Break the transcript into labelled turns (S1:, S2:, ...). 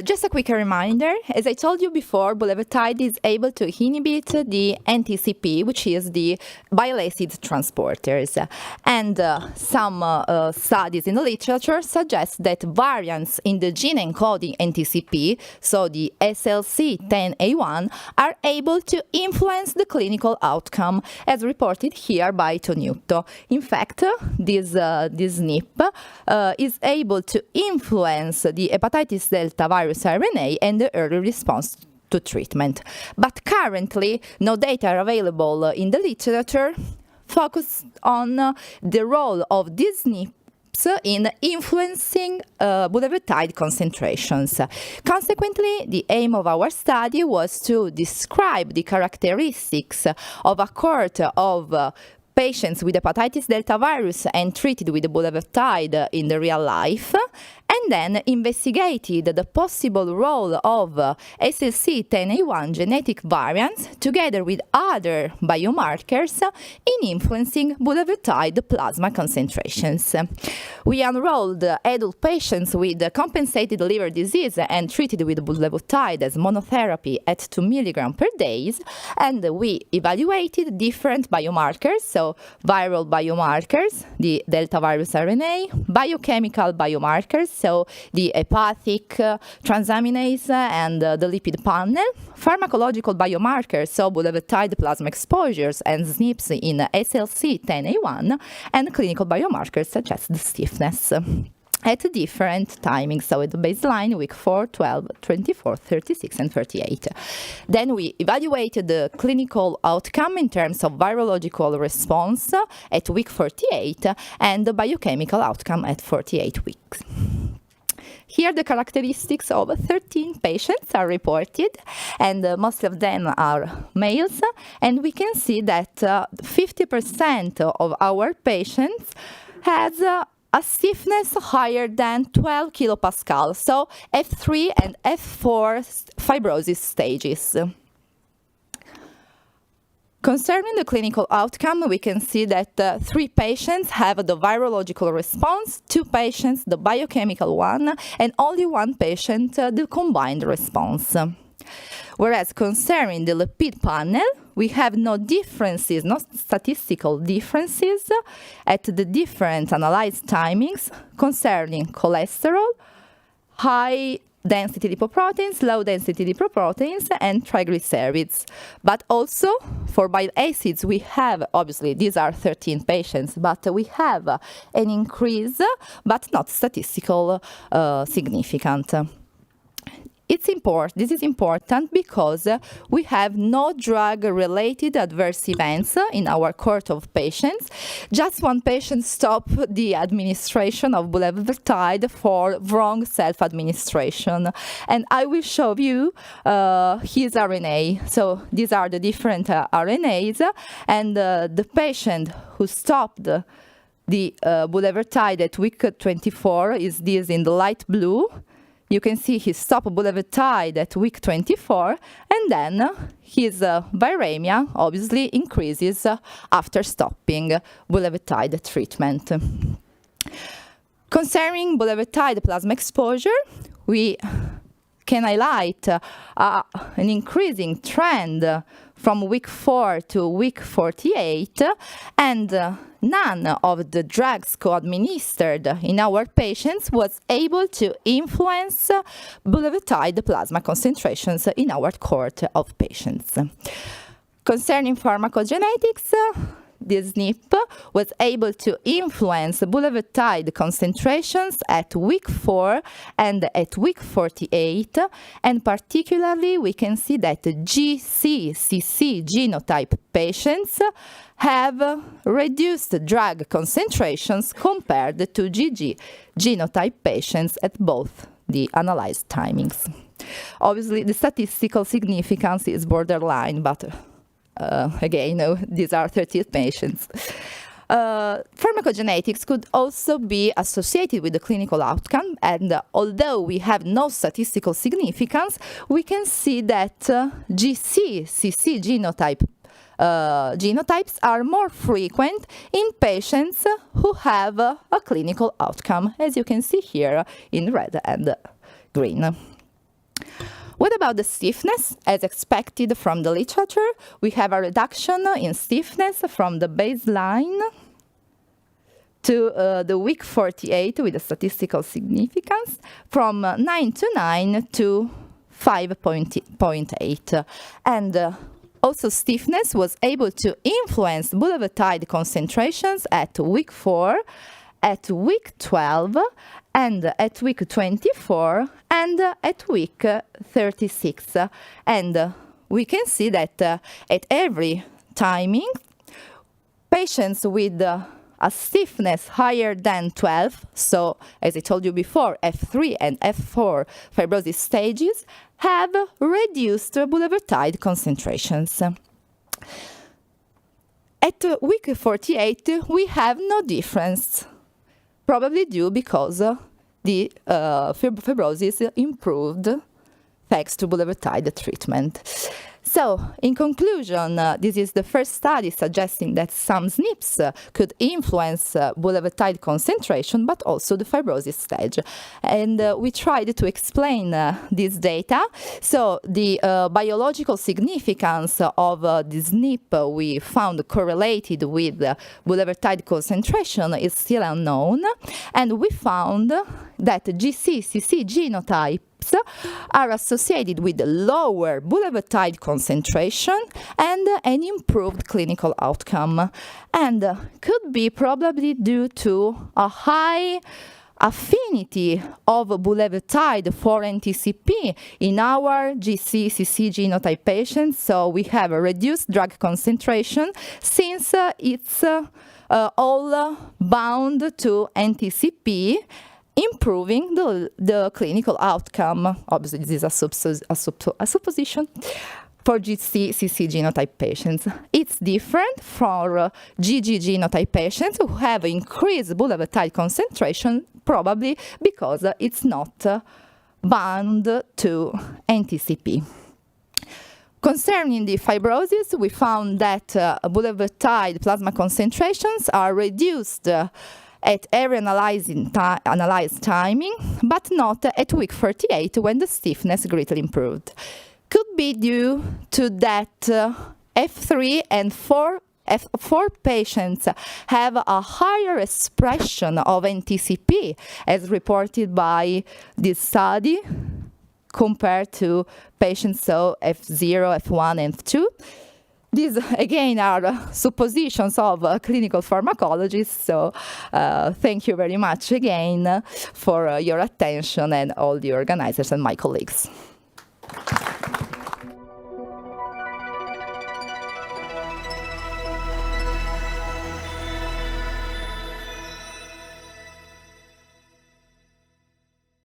S1: Just a quick reminder, as I told you before, bulevirtide is able to inhibit the NTCP, which is the bile acid transporters. And some studies in the literature suggest that variants in the gene encoding NTCP, so the SLC10A1, are able to influence the clinical outcome, as reported here by Tonutto. In fact, this SNP is able to influence the hepatitis delta virus RNA and the early response to treatment. But currently, no data are available in the literature focused on the role of these SNPs in influencing bulevirtide concentrations. Consequently, the aim of our study was to describe the characteristics of a cohort of patients with hepatitis delta virus and treated with bulevirtide in the real life, and then investigated the possible role of SLC10A1 genetic variants together with other biomarkers in influencing bulevirtide plasma concentrations. We enrolled adult patients with compensated liver disease and treated with bulevirtide as monotherapy at 2 mg per day, and we evaluated different biomarkers, so viral biomarkers, the delta virus RNA, biochemical biomarkers, so the hepatic transaminase and the lipid panel, pharmacological biomarkers, so bulevirtide plasma exposures and SNPs in SLC10A1, and clinical biomarkers such as the stiffness at different timings, so at the baseline, week 4, 12, 24, 36, and 38. Then we evaluated the clinical outcome in terms of virological response at week 48 and the biochemical outcome at 48 weeks. Here the characteristics of 13 patients are reported, and most of them are males, and we can see that 50% of our patients has a stiffness higher than 12 kilopascal, so F3 and F4 fibrosis stages. Concerning the clinical outcome, we can see that 3 patients have the virological response, 2 patients the biochemical one, and only 1 patient the combined response. Whereas concerning the lipid panel, we have no differences, no statistical differences at the different analyzed timings concerning cholesterol, high density lipoproteins, low density lipoproteins, and triglycerides. But also for bile acids, we have, obviously, these are 13 patients, but we have an increase, but not statistical significant. This is important because we have no drug-related adverse events in our cohort of patients. Just 1 patient stopped the administration of bulevirtide for wrong self-administration. And I will show you his RNA. So these are the different RNAs. And the patient who stopped the bulevirtide at week 24 is this in the light blue. You can see he stopped bulevirtide at week 24, and then his viremia obviously increases after stopping bulevirtide treatment. Concerning bulevirtide plasma exposure, we can highlight an increasing trend from week 4 to week 48, and none of the drugs co-administered in our patients was able to influence bulevirtide plasma concentrations in our cohort of patients. Concerning pharmacogenetics, this SNP was able to influence bulevirtide concentrations at week 4 and at week 48, and particularly we can see that GCCC genotype patients have reduced drug concentrations compared to GG genotype patients at both the analyzed timings. Obviously, the statistical significance is borderline, but again, these are 30 patients. Pharmacogenetics could also be associated with the clinical outcome, and although we have no statistical significance, we can see that GC-CC genotypes are more frequent in patients who have a clinical outcome, as you can see here in red and green. What about the stiffness? As expected from the literature, we have a reduction in stiffness from the baseline to the week 48 with a statistical significance from 9 to 9 to 5.8. And also stiffness was able to influence bulevirtide concentrations at week 4, at week 12, and at week 24, and at week 36. And we can see that at every timing, patients with a stiffness higher than 12, so as I told you before, F3 and F4 fibrosis stages, have reduced bulevirtide concentrations. At week 48, we have no difference, probably due because the fibrosis improved thanks to bulevirtide treatment. So, in conclusion, this is the first study suggesting that some SNPs could influence bulevirtide concentration, but also the fibrosis stage. And we tried to explain this data. So, the biological significance of the SNP we found correlated with bulevirtide concentration is still unknown. And we found that GC-CC genotype are associated with lower bulevirtide concentration and an improved clinical outcome, and could be probably due to a high affinity of bulevirtide for NTCP in our GC-CC genotype patients. So we have a reduced drug concentration since it's all bound to NTCP, improving the clinical outcome. Obviously, this is a supposition for GC-CC genotype patients. It's different for GG genotype patients who have increased bulevirtide concentration, probably because it's not bound to NTCP. Concerning the fibrosis, we found that bulevirtide plasma concentrations are reduced at every analyzed timing, but not at week 48 when the stiffness greatly improved. Could be due to that F3 and F4 patients have a higher expression of NTCP, as reported by this study, compared to patients so F0, F1, and F2. These, again, are suppositions of clinical pharmacologists, so thank you very much again for your attention, and all the organizers and my colleagues.